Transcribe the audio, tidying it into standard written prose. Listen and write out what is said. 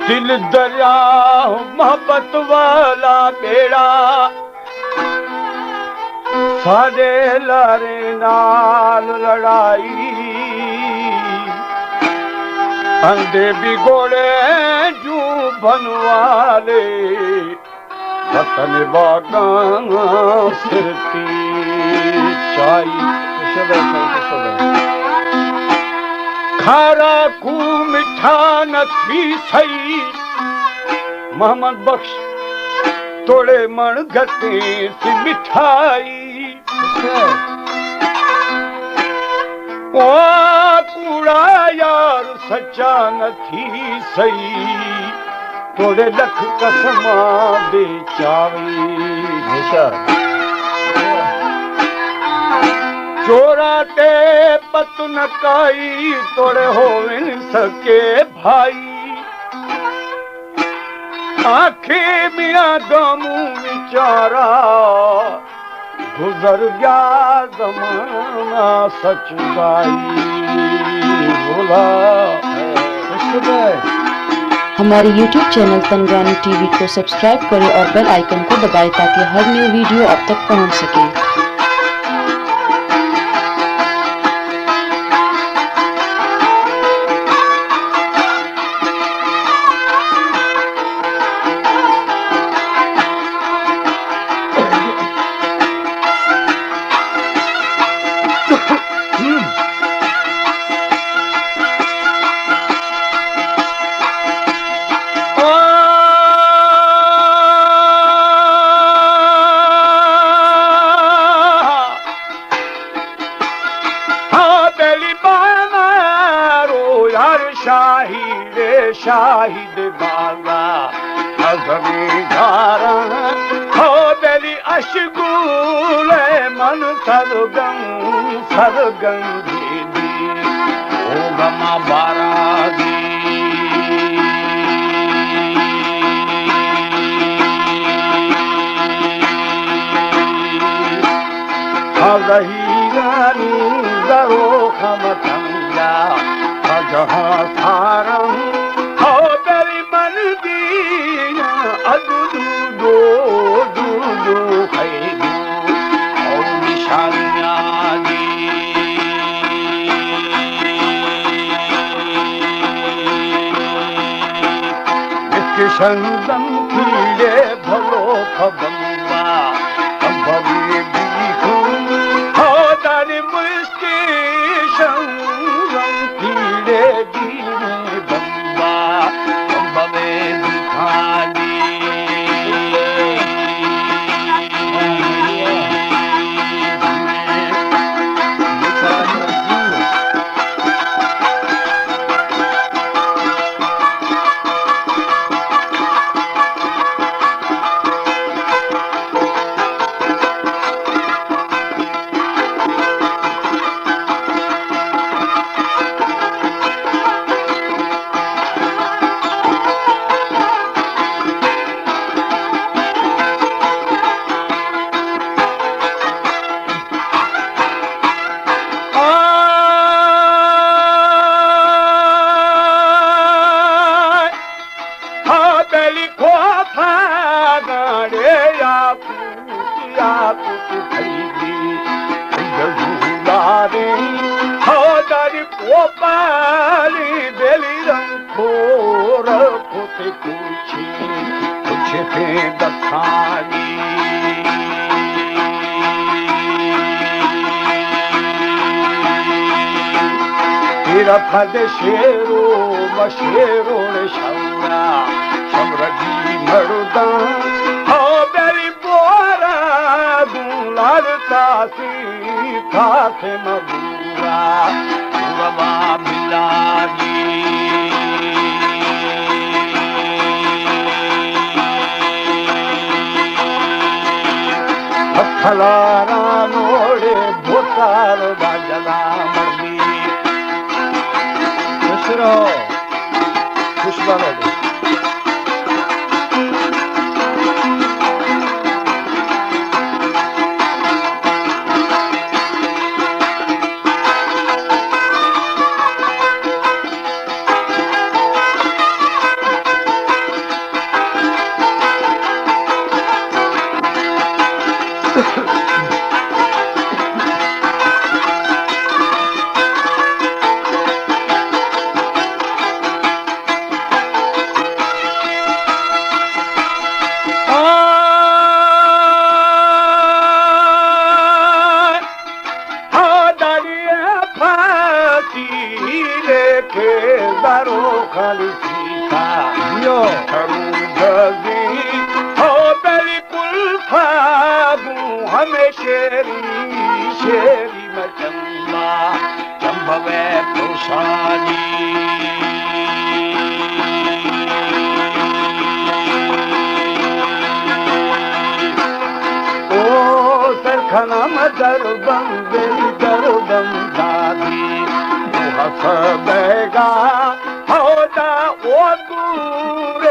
दिल दरिया मोहब्बत वाला बेड़ा साडे लारे नाल लड़ाई अंधे बिगोड़े जू बनवाले वतन बागान सिरती चाई खारा कू मिठा न थी सही मोहम्मद बख्श तोड़े मण घटे सी मिठाई ओ कूड़ा यार सच्चा न थी सही तोड़े लख कसमा दे चावी चोरा ते पत न काई तोड़े हो सके भाई आखे मिया गमू विचारा गुजर गया जमाना सच गाई बोला। हमारे YouTube चैनल तनरानी टीवी को सब्सक्राइब करें और बेल आइकन को दबाएं ताकि हर न्यू वीडियो आप तक पहुंच सके। शाहिद बाबा अजमी धारा हो बेली अशगुल मन सरगम दीदी ओ गमा बारागी रही रानी दरो खमतंगा जहाँ सारम शंदम कीड़े भलो खबंगा भवी बीखू हो दारी मुस्की शंदम कीड़े जीने बंबा बंबे दिखानी फद शेरो मशेरो शौरा शमरगी मरुदा हो बेरी बोरा दूलरता सी था से मबूरा रवा मिलागी खलारा नोड़े भोतार बाजला मर्दी खुशबान सीखा यो करूँगी हो बिल्कुल फागू हमें शेरी शेरी में चंबा चंबवे पुषानी सरखना दरबम बेली दरबम दादी हस बेगा होदा ओ दूर